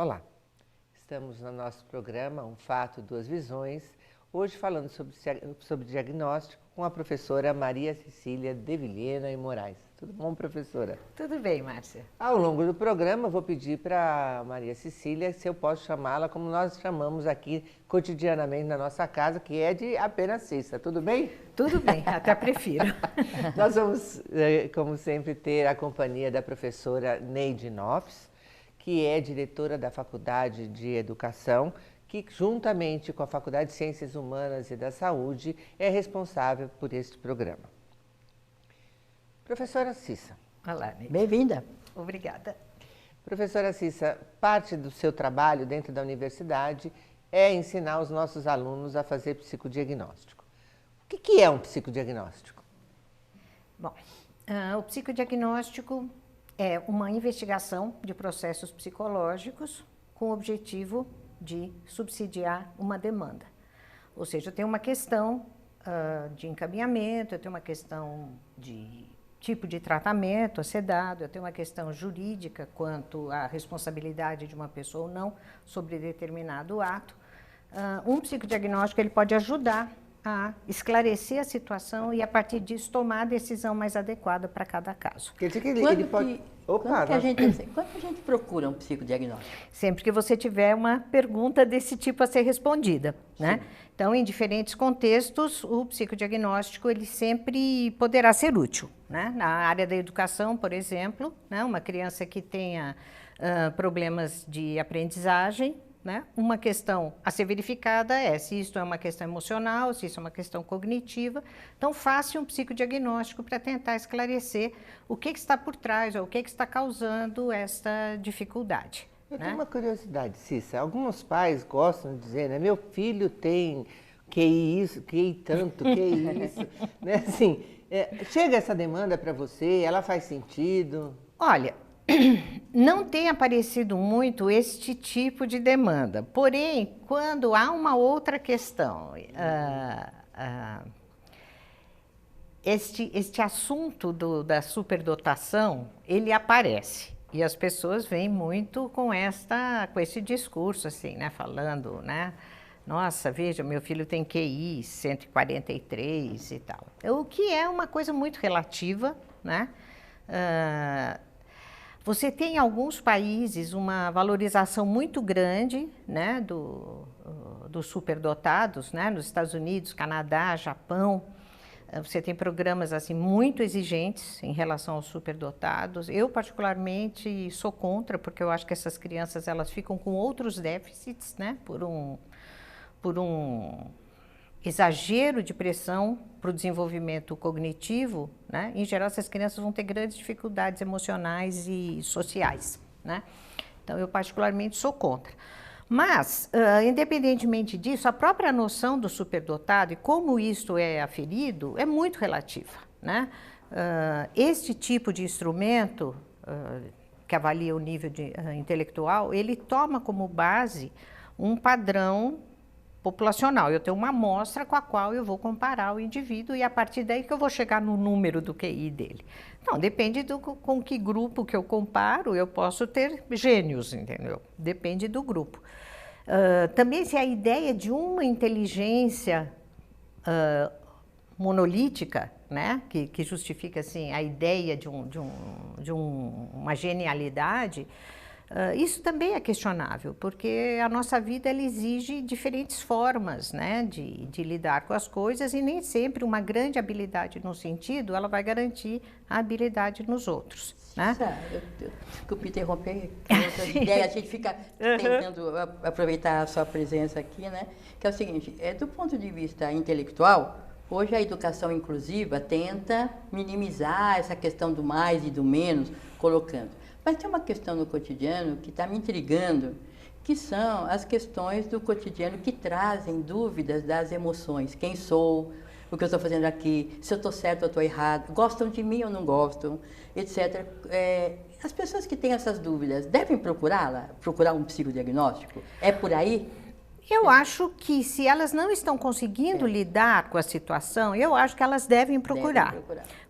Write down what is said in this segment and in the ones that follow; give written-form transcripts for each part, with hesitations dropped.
Olá, estamos no nosso programa Um Fato, Duas Visões, hoje falando sobre diagnóstico com a professora Maria Cecília de Vilhena e Moraes. Tudo bom, professora? Tudo bem, Márcia. Ao longo do programa, vou pedir para Maria Cecília se eu posso chamá-la como nós chamamos aqui cotidianamente na nossa casa, que é de apenas Cissa. Tudo bem? Tudo bem, até prefiro. Nós vamos, como sempre, ter a companhia da professora Neide Nofs, que é diretora da Faculdade de Educação, que juntamente com a Faculdade de Ciências Humanas e da Saúde é responsável por este programa. Professora Cissa. Olá, Neide. Bem-vinda. Obrigada. Professora Cissa, parte do seu trabalho dentro da universidade é ensinar os nossos alunos a fazer psicodiagnóstico. O que é um psicodiagnóstico? Bom, o psicodiagnóstico é uma investigação de processos psicológicos com o objetivo de subsidiar uma demanda. Ou seja, eu tenho uma questão de encaminhamento, eu tenho uma questão de tipo de tratamento a ser dado, eu tenho uma questão jurídica quanto à responsabilidade de uma pessoa ou não sobre determinado ato. Um psicodiagnóstico ele pode ajudar a esclarecer a situação e, a partir disso, tomar a decisão mais adequada para cada caso. Quer dizer que ele pode... Quando que a gente procura um psicodiagnóstico? Sempre que você tiver uma pergunta desse tipo a ser respondida, né? Então, em diferentes contextos, o psicodiagnóstico ele sempre poderá ser útil, né? Na área da educação, por exemplo, né? Uma criança que tenha problemas de aprendizagem, né? Uma questão a ser verificada é se isso é uma questão emocional, se isso é uma questão cognitiva. Então, faça um psicodiagnóstico para tentar esclarecer o que está por trás ou o que está causando essa dificuldade. Eu tenho uma curiosidade, Cissa. Alguns pais gostam de dizer, né? Meu filho tem QI isso, QI tanto, QI isso. Né? Assim, chega essa demanda para você, ela faz sentido? Olha, não tem aparecido muito este tipo de demanda, porém, quando há uma outra questão, este assunto da superdotação, ele aparece, e as pessoas vêm muito com esse discurso, assim, né, falando, né, nossa, veja, meu filho tem QI 143 e tal, o que é uma coisa muito relativa, né, você tem em alguns países uma valorização muito grande, né, dos superdotados, né, nos Estados Unidos, Canadá, Japão. Você tem programas assim muito exigentes em relação aos superdotados. Eu particularmente sou contra, porque eu acho que essas crianças elas ficam com outros déficits, né, por um exagero de pressão para o desenvolvimento cognitivo, né? Em geral, essas crianças vão ter grandes dificuldades emocionais e sociais, né? Então, eu particularmente sou contra. Mas, independentemente disso, a própria noção do superdotado e como isto é aferido é muito relativa, né? Este tipo de instrumento que avalia o nível intelectual, ele toma como base um padrão populacional. Eu tenho uma amostra com a qual eu vou comparar o indivíduo e a partir daí que eu vou chegar no número do QI dele. Não, depende com que grupo que eu comparo, eu posso ter gênios, entendeu? Depende do grupo. Também se a ideia de uma inteligência monolítica, né, que justifica assim, a ideia de uma genialidade, isso também é questionável, porque a nossa vida ela exige diferentes formas, né, de lidar com as coisas e nem sempre uma grande habilidade num sentido, ela vai garantir a habilidade nos outros. Né? Desculpe interromper, ideia, a gente fica tentando aproveitar a sua presença aqui, né? Que é o seguinte, do ponto de vista intelectual, hoje a educação inclusiva tenta minimizar essa questão do mais e do menos, colocando. Mas tem uma questão no cotidiano que está me intrigando, que são as questões do cotidiano que trazem dúvidas das emoções. Quem sou, o que eu estou fazendo aqui, se eu estou certo ou estou errado, gostam de mim ou não gostam, etc. As pessoas que têm essas dúvidas devem procurar um psicodiagnóstico? É por aí? Eu acho que se elas não estão conseguindo lidar com a situação, eu acho que elas devem procurar.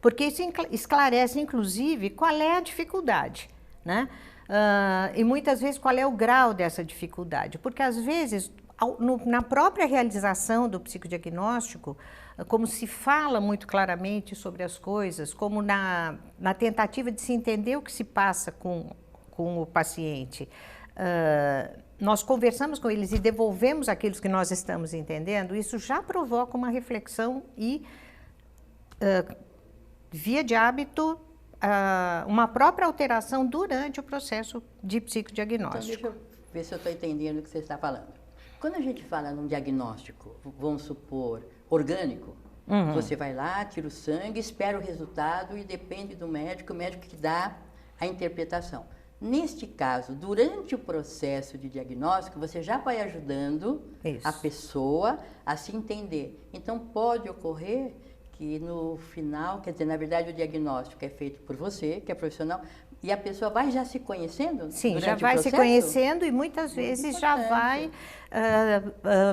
Porque isso esclarece, inclusive, qual é a dificuldade, né? E muitas vezes qual é o grau dessa dificuldade? Porque às vezes, na própria realização do psicodiagnóstico, como se fala muito claramente sobre as coisas, como na tentativa de se entender o que se passa com o paciente, nós conversamos com eles e devolvemos aquilo que nós estamos entendendo, isso já provoca uma reflexão e, via de hábito, uma própria alteração durante o processo de psicodiagnóstico. Então, deixa eu ver se eu estou entendendo o que você está falando. Quando a gente fala num diagnóstico, vamos supor, orgânico, você vai lá, tira o sangue, espera o resultado e depende do médico, o médico que dá a interpretação. Neste caso, durante o processo de diagnóstico, você já vai ajudando a pessoa a se entender. Então, pode ocorrer que no final, quer dizer, na verdade o diagnóstico é feito por você, que é profissional, e a pessoa vai já se conhecendo? Sim, já vai se conhecendo e muitas vezes já vai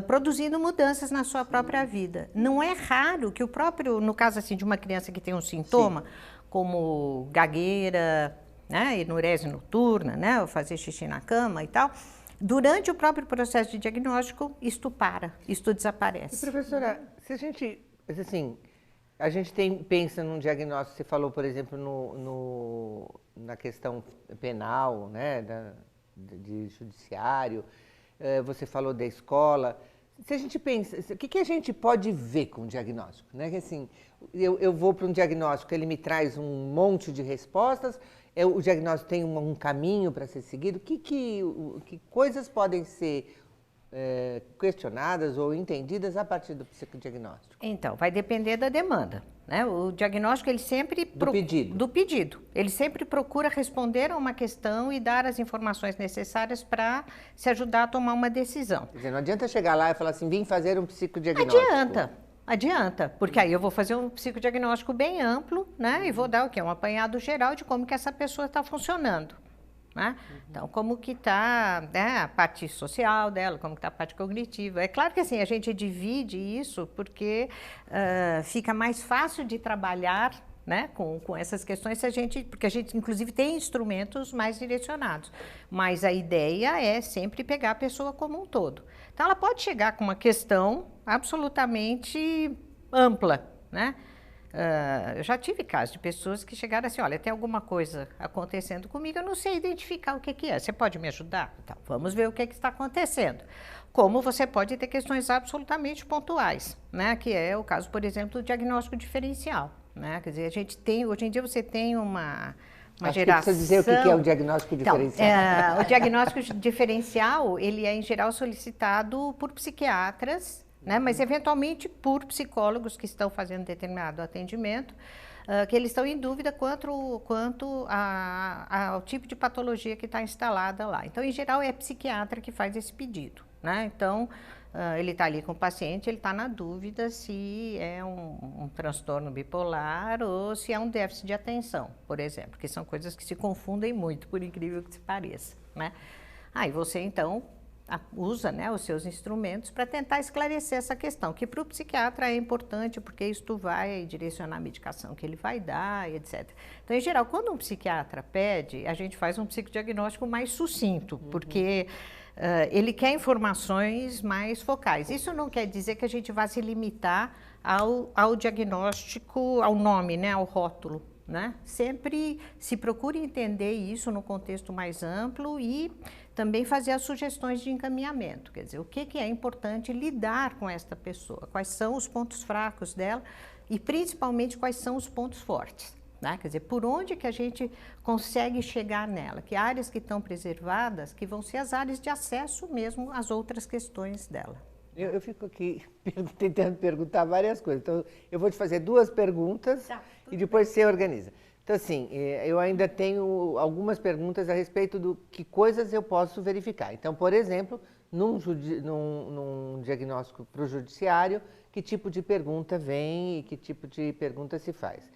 produzindo mudanças na sua própria vida. Não é raro que o próprio, no caso assim de uma criança que tem um sintoma, como gagueira, né, enurese noturna, né, ou fazer xixi na cama e tal, durante o próprio processo de diagnóstico, isto desaparece. E, professora, se a gente, assim, a gente pensa num diagnóstico, você falou, por exemplo, na questão penal, né, de judiciário, você falou da escola. Se a gente pensa, o que a gente pode ver com o diagnóstico? Né? Que, assim, eu vou para um diagnóstico, ele me traz um monte de respostas, o diagnóstico tem um caminho para ser seguido, que coisas podem ser questionadas ou entendidas a partir do psicodiagnóstico? Então, vai depender da demanda, né? O diagnóstico, ele sempre... Do pedido. Ele sempre procura responder a uma questão e dar as informações necessárias para se ajudar a tomar uma decisão. Quer dizer, não adianta chegar lá e falar assim, vim fazer um psicodiagnóstico. Adianta, porque aí eu vou fazer um psicodiagnóstico bem amplo, né? E vou dar o quê? Um apanhado geral de como que essa pessoa está funcionando. Né? Então, como que está, né, a parte social dela, como que está a parte cognitiva. É claro que assim, a gente divide isso porque fica mais fácil de trabalhar, né, com essas questões, porque a gente, inclusive, tem instrumentos mais direcionados. Mas a ideia é sempre pegar a pessoa como um todo. Então, ela pode chegar com uma questão absolutamente ampla, né? Eu já tive casos de pessoas que chegaram assim, olha, tem alguma coisa acontecendo comigo, eu não sei identificar o que é, você pode me ajudar? Então, vamos ver o que está acontecendo. Como você pode ter questões absolutamente pontuais, né? Que é o caso, por exemplo, do diagnóstico diferencial, né? Quer dizer, a gente tem, hoje em dia você tem uma geração... Acho que precisa dizer o que é o diagnóstico diferencial. Então, o diagnóstico diferencial, ele é em geral solicitado por psiquiatras, né, mas eventualmente por psicólogos que estão fazendo determinado atendimento, que eles estão em dúvida quanto ao tipo de patologia que está instalada lá. Então, em geral, é psiquiatra que faz esse pedido, né? Então, ele está ali com o paciente, ele está na dúvida se é um transtorno bipolar ou se é um déficit de atenção, por exemplo, que são coisas que se confundem muito, por incrível que se pareça, né? Aí você, então, usa, né, os seus instrumentos para tentar esclarecer essa questão, que para o psiquiatra é importante, porque isso vai direcionar a medicação que ele vai dar, etc. Então, em geral, quando um psiquiatra pede, a gente faz um psicodiagnóstico mais sucinto, porque ele quer informações mais focais. Isso não quer dizer que a gente vá se limitar ao diagnóstico, ao nome, né, ao rótulo, né? Sempre se procura entender isso no contexto mais amplo e também fazer as sugestões de encaminhamento, quer dizer, o que é importante lidar com esta pessoa, quais são os pontos fracos dela e principalmente quais são os pontos fortes, né? Quer dizer, por onde que a gente consegue chegar nela, que áreas que estão preservadas, que vão ser as áreas de acesso mesmo às outras questões dela. Eu fico aqui tentando perguntar várias coisas, então eu vou te fazer 2 perguntas e depois você organiza. Então, assim, eu ainda tenho algumas perguntas a respeito do que coisas eu posso verificar. Então, por exemplo, num diagnóstico para o judiciário, que tipo de pergunta vem e que tipo de pergunta se faz.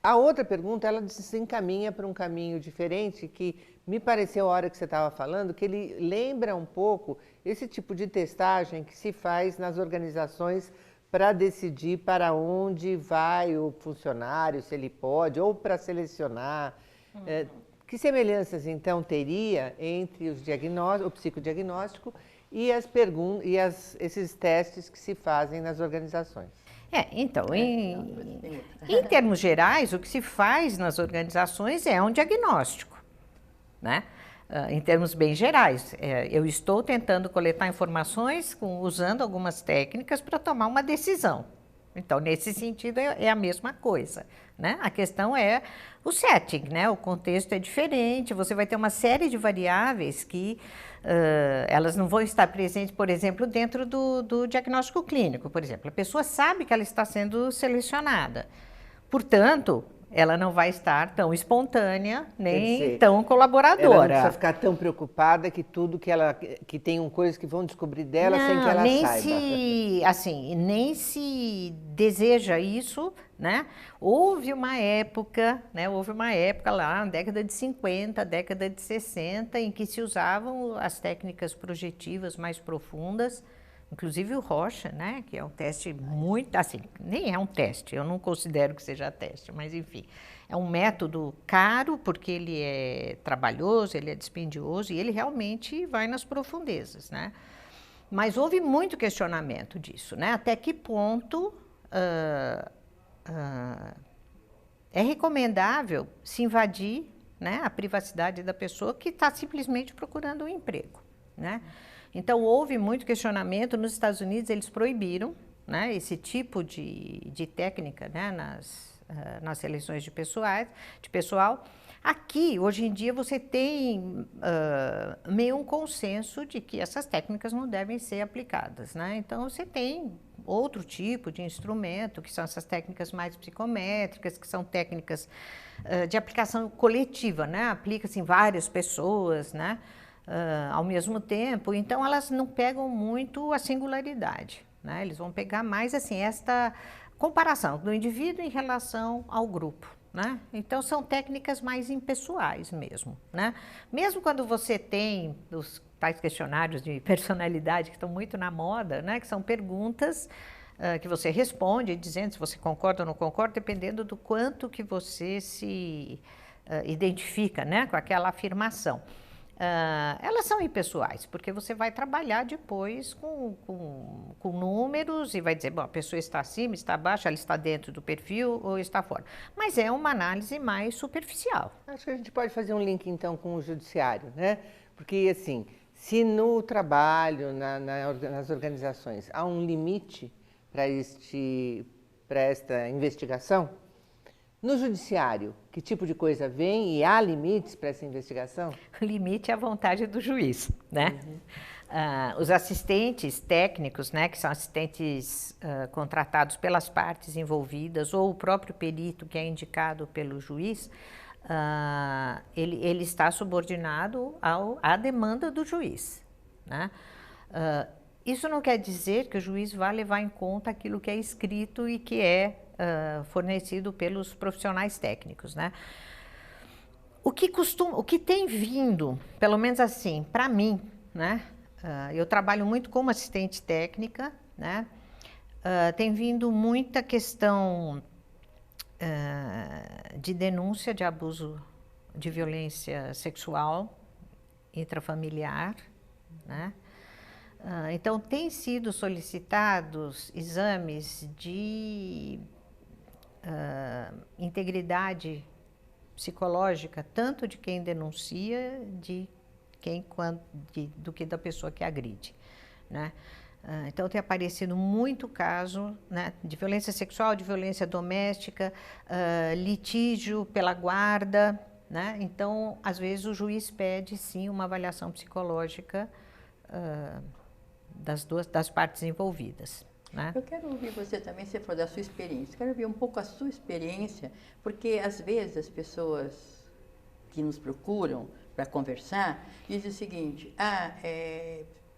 A outra pergunta, ela se encaminha para um caminho diferente, que me pareceu, a hora que você estava falando, que ele lembra um pouco esse tipo de testagem que se faz nas organizações para decidir para onde vai o funcionário, se ele pode, ou para selecionar. Que semelhanças, então, teria entre o psicodiagnóstico e esses testes que se fazem nas organizações? Então, em termos gerais, o que se faz nas organizações é um diagnóstico, né? Em termos bem gerais, eu estou tentando coletar informações usando algumas técnicas para tomar uma decisão. Então, nesse sentido, é a mesma coisa, né? A questão é o setting, né? O contexto é diferente, você vai ter uma série de variáveis que elas não vão estar presentes, por exemplo, dentro do diagnóstico clínico, por exemplo. A pessoa sabe que ela está sendo selecionada, portanto, ela não vai estar tão espontânea, nem tão colaboradora. Ela não precisa ficar tão preocupada que tudo que tem coisas que vão descobrir dela sem que ela saiba. Nem se deseja isso, né? Houve uma época lá, na década de 50, década de 60, em que se usavam as técnicas projetivas mais profundas, inclusive o Rocha, né, que é um teste muito, nem é um teste, eu não considero que seja teste, mas enfim, é um método caro porque ele é trabalhoso, ele é dispendioso e ele realmente vai nas profundezas, né? Mas houve muito questionamento disso, né? Até que ponto é recomendável se invadir, né, a privacidade da pessoa que está simplesmente procurando um emprego, né? Então, houve muito questionamento. Nos Estados Unidos, eles proibiram, né, esse tipo de técnica, né, nas seleções de pessoal. Aqui, hoje em dia, você tem meio um consenso de que essas técnicas não devem ser aplicadas, né? Então, você tem outro tipo de instrumento, que são essas técnicas mais psicométricas, que são técnicas de aplicação coletiva, né? Aplica-se em várias pessoas, né? Ao mesmo tempo, então elas não pegam muito a singularidade, né? Eles vão pegar mais assim esta comparação do indivíduo em relação ao grupo, né? Então são técnicas mais impessoais mesmo, né? Mesmo quando você tem os tais questionários de personalidade que estão muito na moda, né? Que são perguntas que você responde dizendo se você concorda ou não concorda, dependendo do quanto que você se identifica, né, com aquela afirmação. Elas são impessoais, porque você vai trabalhar depois com números e vai dizer, bom, a pessoa está acima, está abaixo, ela está dentro do perfil ou está fora. Mas é uma análise mais superficial. Acho que a gente pode fazer um link, então, com o judiciário, né? Porque, assim, se no trabalho, nas organizações, há um limite para esta investigação, no judiciário, que tipo de coisa vem e há limites para essa investigação? O limite é a vontade do juiz, né? Os assistentes técnicos, né, que são assistentes contratados pelas partes envolvidas ou o próprio perito que é indicado pelo juiz, ele está subordinado à demanda do juiz, né? Isso não quer dizer que o juiz vai levar em conta aquilo que é escrito e que é fornecido pelos profissionais técnicos, né? O que tem vindo, pelo menos assim, para mim, né? Eu trabalho muito como assistente técnica, né? Tem vindo muita questão de denúncia de abuso de violência sexual intrafamiliar, né? Então, tem sido solicitados exames de integridade psicológica, tanto de quem denuncia, do que da pessoa que agride, né? Então, tem aparecido muito caso, né, de violência sexual, de violência doméstica, litígio pela guarda, né? Então, às vezes, o juiz pede, sim, uma avaliação psicológica das partes envolvidas, né? Eu quero ouvir você também, você falou da sua experiência. Quero ouvir um pouco a sua experiência, porque às vezes as pessoas que nos procuram para conversar dizem o seguinte: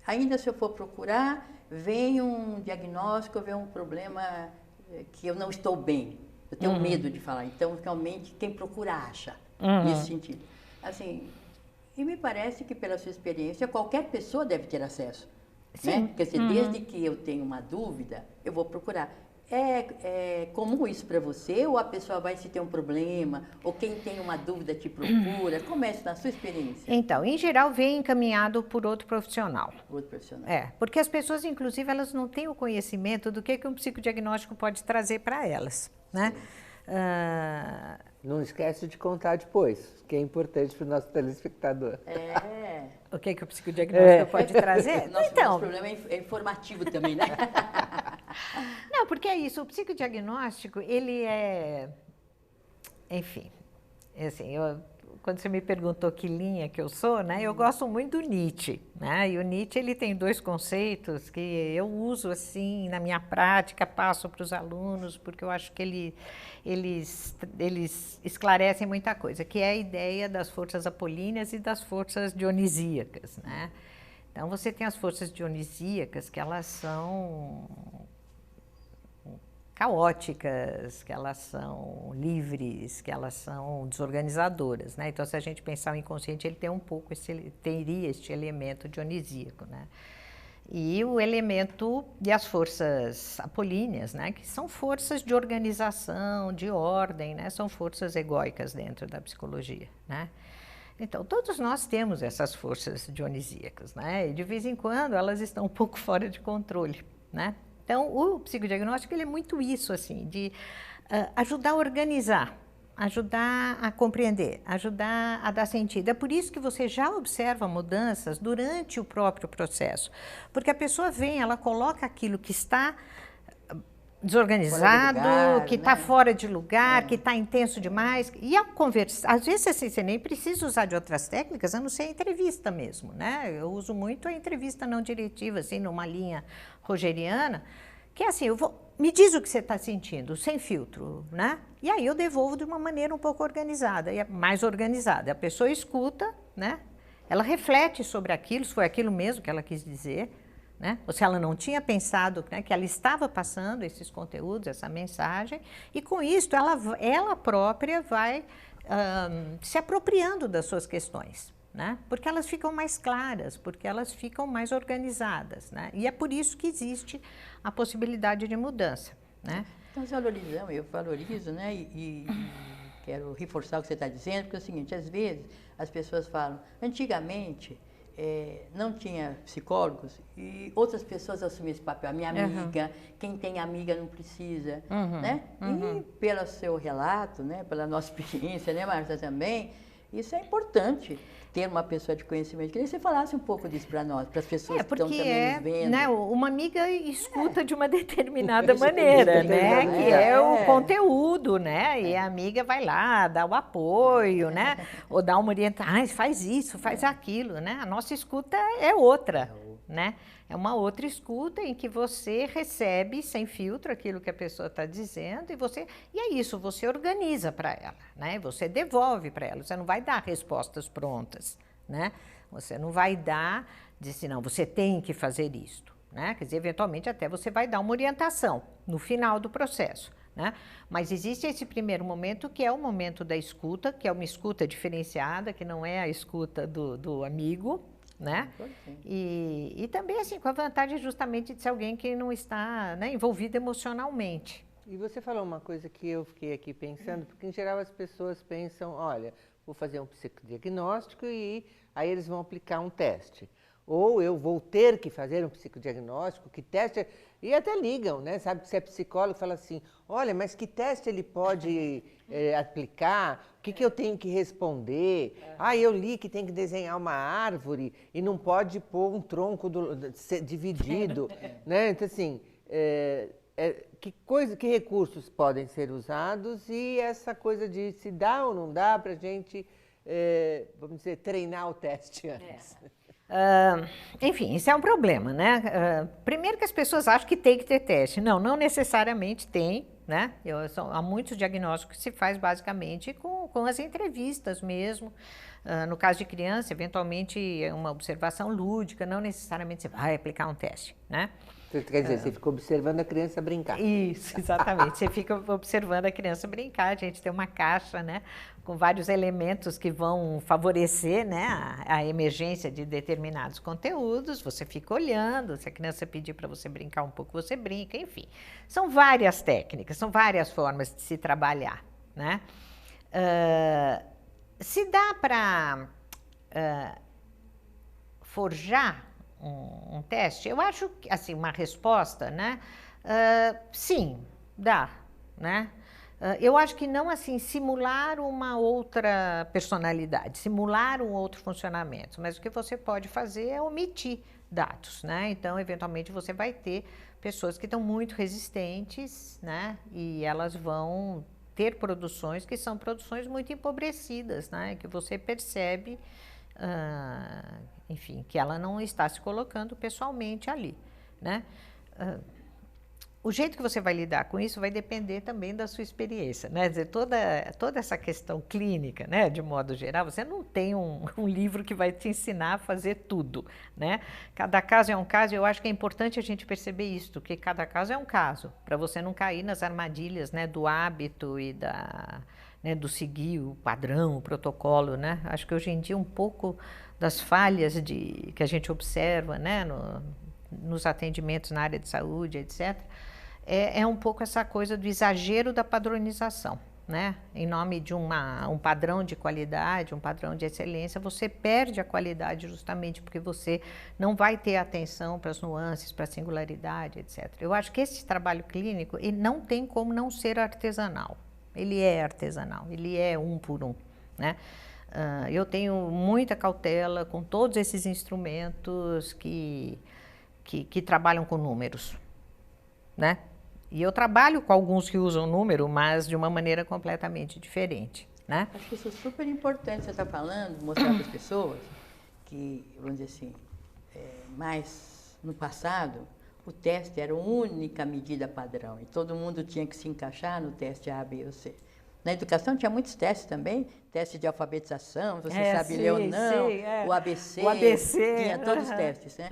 ainda se eu for procurar, vem um diagnóstico, vem um problema que eu não estou bem. Eu tenho medo de falar. Então, realmente, quem procura acha, nesse sentido. Assim, e me parece que pela sua experiência, qualquer pessoa deve ter acesso. Sim. Né? Quer dizer, desde que eu tenho uma dúvida, eu vou procurar. É comum isso para você? Ou a pessoa vai se ter um problema? Ou quem tem uma dúvida te procura? Como é isso na sua experiência? Então, em geral, vem encaminhado por outro profissional. Outro profissional. Porque as pessoas, inclusive, elas não têm o conhecimento do que um psicodiagnóstico pode trazer para elas, né? Não esquece de contar depois, que é importante para o nosso telespectador. O que o psicodiagnóstico pode trazer? Nosso problema é informativo também, né? Não, porque é isso, o psicodiagnóstico, ele enfim, assim, quando você me perguntou que linha que eu sou, né, eu gosto muito do Nietzsche, né, e o Nietzsche, ele tem dois conceitos que eu uso, assim, na minha prática, passo para os alunos, porque eu acho que eles esclarecem muita coisa, que é a ideia das forças apolíneas e das forças dionisíacas, né. Então, você tem as forças dionisíacas, que elas são caóticas, que elas são livres, que elas são desorganizadoras, né? Então, se a gente pensar o inconsciente, ele tem um pouco teria este elemento dionisíaco, né? E o elemento e as forças apolíneas, né? Que são forças de organização, de ordem, né? São forças egóicas dentro da psicologia, né? Então, todos nós temos essas forças dionisíacas, né? E de vez em quando elas estão um pouco fora de controle, né? Então, o psicodiagnóstico ele é muito isso, assim, de ajudar a organizar, ajudar a compreender, ajudar a dar sentido. É por isso que você já observa mudanças durante o próprio processo. Porque a pessoa vem, ela coloca aquilo que está desorganizado, que está fora de lugar, que está intenso demais. E ao conversar, às vezes assim, você nem precisa usar de outras técnicas, a não ser a entrevista mesmo, né? Eu uso muito a entrevista não diretiva, assim, numa linha rogeriana, que é assim, me diz o que você está sentindo, sem filtro, né? E aí eu devolvo de uma maneira um pouco organizada, e mais organizada. A pessoa escuta, né? Ela reflete sobre aquilo, se foi aquilo mesmo que ela quis dizer, né? Ou se ela não tinha pensado, né, que ela estava passando esses conteúdos, essa mensagem, e com isso ela própria vai se apropriando das suas questões, né? Porque elas ficam mais claras, porque elas ficam mais organizadas, né? E é por isso que existe a possibilidade de mudança, né? Nós valorizamos, eu valorizo, né? E quero reforçar o que você está dizendo, porque é o seguinte, às vezes as pessoas falam, antigamente não tinha psicólogos e outras pessoas assumiam esse papel. A minha amiga, quem tem amiga não precisa, né? E pelo seu relato, né? Pela nossa experiência, né, Marta, também, isso é importante, ter uma pessoa de conhecimento. Queria que você falasse um pouco disso para nós, para as pessoas que estão também nos vendo. Né, uma amiga escuta de uma determinada maneira, né? Que é o conteúdo, né? E a amiga vai lá, dá o apoio, né? Ou dá uma orientação, faz isso, faz aquilo, né? A nossa escuta é outra, né? É uma outra escuta em que você recebe sem filtro aquilo que a pessoa está dizendo e é isso, você organiza para ela, né? Você devolve para ela, você não vai dar respostas prontas, né? Você não vai dizer, não, você tem que fazer isto, né? Quer dizer, eventualmente até você vai dar uma orientação no final do processo, né? Mas existe esse primeiro momento que é o momento da escuta, que é uma escuta diferenciada, que não é a escuta do amigo, né? E também assim com a vantagem justamente de ser alguém que não está, né, envolvido emocionalmente. E você falou uma coisa que eu fiquei aqui pensando, porque em geral as pessoas pensam, olha, vou fazer um psicodiagnóstico e aí eles vão aplicar um teste. Ou eu vou ter que fazer um psicodiagnóstico, que teste... E até ligam, né? Sabe que você é psicólogo e fala assim, olha, mas que teste ele pode aplicar? O que eu tenho que responder? Eu li que tem que desenhar uma árvore e não pode pôr um tronco dividido, né? Então, assim, que recursos podem ser usados e essa coisa de se dá ou não dá para a gente, vamos dizer, treinar o teste antes. Enfim, isso é um problema, né? Primeiro que as pessoas acham que tem que ter teste. Não necessariamente tem, né? Há muitos diagnósticos que se faz basicamente com as entrevistas mesmo. No caso de criança, eventualmente é uma observação lúdica, não necessariamente você vai aplicar um teste, né? Quer dizer, você fica observando a criança brincar. Isso, exatamente. Você fica observando a criança brincar. A gente tem uma caixa, né, com vários elementos que vão favorecer, né, a emergência de determinados conteúdos. Você fica olhando. Se a criança pedir para você brincar um pouco, você brinca. Enfim, são várias técnicas, são várias formas de se trabalhar, né? Se dá para forjar um teste, eu acho que, assim, uma resposta, né? Sim, dá, né? Eu acho que não, assim, simular uma outra personalidade, simular um outro funcionamento, mas o que você pode fazer é omitir dados, né? Então, eventualmente, você vai ter pessoas que estão muito resistentes, né? E elas vão ter produções que são produções muito empobrecidas, né? Que você percebe, enfim, que ela não está se colocando pessoalmente ali, né? O jeito que você vai lidar com isso vai depender também da sua experiência, né? Quer dizer, toda essa questão clínica, né, de modo geral, você não tem um livro que vai te ensinar a fazer tudo, né? Cada caso é um caso, e eu acho que é importante a gente perceber isso, que cada caso é um caso, para você não cair nas armadilhas, né, do hábito e né, do seguir o padrão, o protocolo, né? Acho que hoje em dia um pouco das falhas que a gente observa, né, nos atendimentos na área de saúde, etc., é um pouco essa coisa do exagero da padronização, né? Em nome de um padrão de qualidade, um padrão de excelência, você perde a qualidade justamente porque você não vai ter atenção para as nuances, para a singularidade, etc. Eu acho que esse trabalho clínico, ele não tem como não ser artesanal. Ele é artesanal, ele é um por um, né? Eu tenho muita cautela com todos esses instrumentos que trabalham com números, né? E eu trabalho com alguns que usam número, mas de uma maneira completamente diferente, né? Acho que isso é super importante, você está falando, mostrar para as pessoas que, vamos dizer assim, mais no passado, o teste era a única medida padrão e todo mundo tinha que se encaixar no teste A, B ou C. Na educação tinha muitos testes também, teste de alfabetização, você sabe ler ou não, o ABC, tinha todos os testes, né?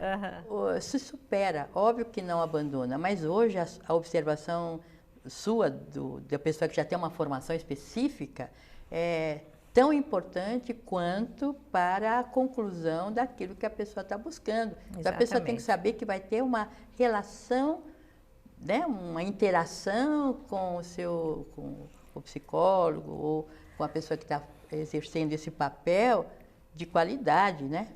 Se supera, óbvio que não abandona, mas hoje a observação sua, da pessoa que já tem uma formação específica, é tão importante quanto para a conclusão daquilo que a pessoa está buscando. Então, a pessoa tem que saber que vai ter uma relação, né, uma interação com o psicólogo ou com a pessoa que está exercendo esse papel de qualidade, né?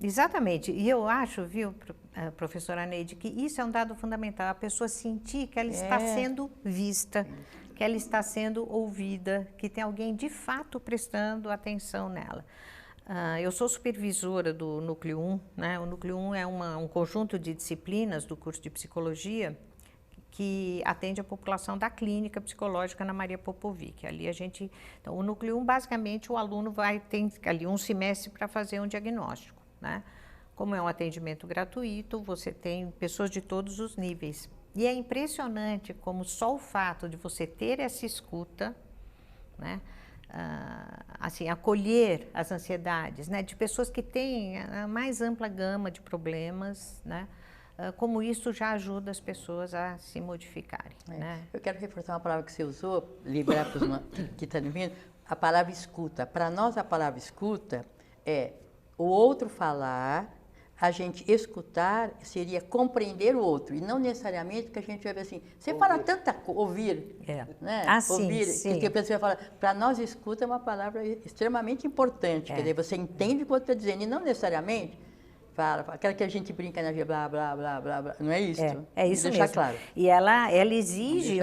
Exatamente. E eu acho, viu, professora Neide, que isso é um dado fundamental, a pessoa sentir que ela está sendo vista, que ela está sendo ouvida, que tem alguém de fato prestando atenção nela. Eu sou supervisora do Núcleo 1, né? O Núcleo 1 é um conjunto de disciplinas do curso de psicologia que atende a população da clínica psicológica na Maria Popovic. Ali então, o Núcleo 1, basicamente, o aluno vai ter ali um semestre para fazer um diagnóstico, né? Como é um atendimento gratuito, você tem pessoas de todos os níveis. E é impressionante como só o fato de você ter essa escuta, né? Assim, acolher as ansiedades, né, de pessoas que têm a mais ampla gama de problemas, né? Como isso já ajuda as pessoas a se modificarem. Né? Eu quero reforçar uma palavra que você usou, liberar para os que estão ouvindo, a palavra escuta. Para nós, a palavra escuta é o outro falar, a gente escutar seria compreender o outro, e não necessariamente que a gente vai ver assim, você fala tanta coisa, ouvir, né? Ouvir, sim. Que a pessoa fala, para nós escuta é uma palavra extremamente importante, quer dizer, você entende o que o outro está dizendo, e não necessariamente fala, aquela que a gente brinca na vida, blá, blá, blá, blá, blá, não é isso? É isso deixar mesmo. Claro. E ela exige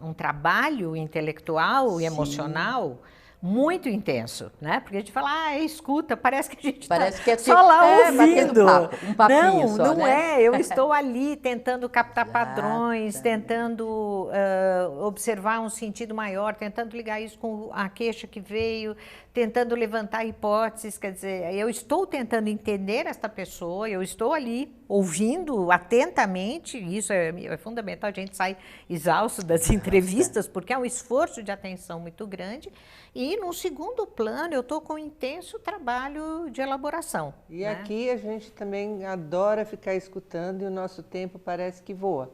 um trabalho intelectual e emocional muito intenso, né? Porque a gente fala, escuta, parece que a gente está só lá ouvindo. Um papinho só, não né? eu estou ali tentando captar padrões, tentando observar um sentido maior, tentando ligar isso com a queixa que veio, tentando levantar hipóteses, quer dizer, eu estou tentando entender esta pessoa, eu estou ali ouvindo atentamente, isso é fundamental, a gente sai exausto das entrevistas, porque é um esforço de atenção muito grande, e num segundo plano eu estou com um intenso trabalho de elaboração. E né? aqui a gente também adora ficar escutando e o nosso tempo parece que voa.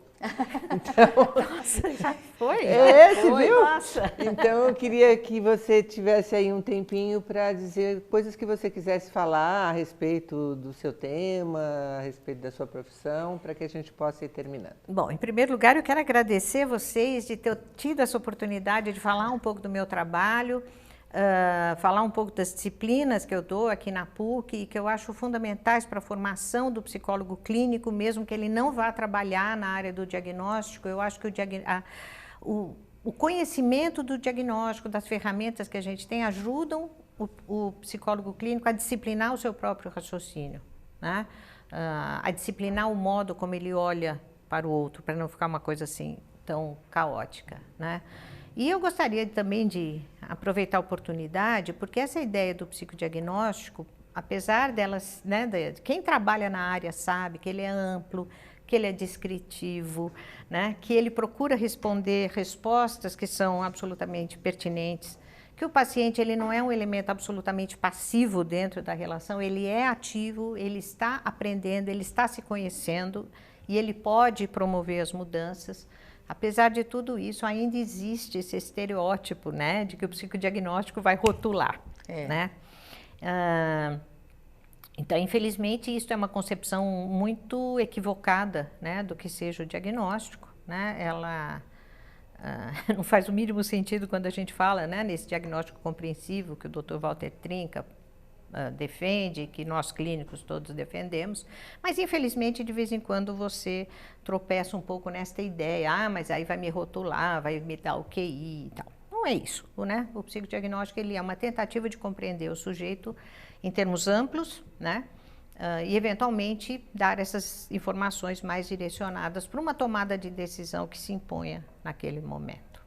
Então, nossa, já foi? Você viu? Nossa. Então eu queria que você tivesse aí um tempinho para dizer coisas que você quisesse falar a respeito do seu tema, a respeito da sua profissão, para que a gente possa ir terminando. Bom, em primeiro lugar, eu quero agradecer vocês de ter tido essa oportunidade de falar um pouco do meu trabalho, falar um pouco das disciplinas que eu dou aqui na PUC e que eu acho fundamentais para a formação do psicólogo clínico, mesmo que ele não vá trabalhar na área do diagnóstico. Eu acho que o conhecimento do diagnóstico, das ferramentas que a gente tem, ajudam o psicólogo clínico a disciplinar o seu próprio raciocínio, né? A disciplinar o modo como ele olha para o outro, para não ficar uma coisa assim tão caótica, né? E eu gostaria também de aproveitar a oportunidade, porque essa ideia do psicodiagnóstico, apesar delas, né, quem trabalha na área sabe que ele é amplo, que ele é descritivo, né, que ele procura responder respostas que são absolutamente pertinentes, que o paciente ele não é um elemento absolutamente passivo dentro da relação, ele é ativo, ele está aprendendo, ele está se conhecendo e ele pode promover as mudanças. Apesar de tudo isso, ainda existe esse estereótipo, né, de que o psicodiagnóstico vai rotular, né? Então, infelizmente, isso é uma concepção muito equivocada, né, do que seja o diagnóstico, né? Ela não faz o mínimo sentido quando a gente fala, né, nesse diagnóstico compreensivo que o Dr. Walter Trinca defende, que nós clínicos todos defendemos, mas infelizmente de vez em quando você tropeça um pouco nesta ideia, mas aí vai me rotular, vai me dar o QI e tal. Não é isso, né? O psicodiagnóstico ele é uma tentativa de compreender o sujeito em termos amplos, né? E eventualmente dar essas informações mais direcionadas para uma tomada de decisão que se imponha naquele momento.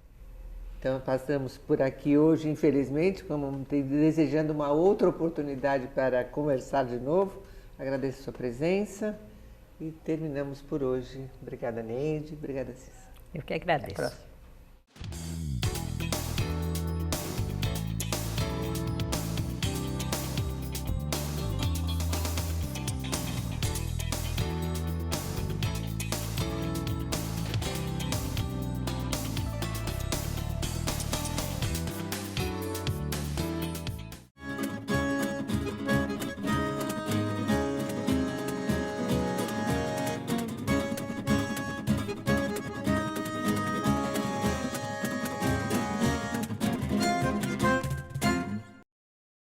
Então, passamos por aqui hoje, infelizmente, como desejando uma outra oportunidade para conversar de novo. Agradeço a sua presença e terminamos por hoje. Obrigada, Neide. Obrigada, Cissa. Eu que agradeço.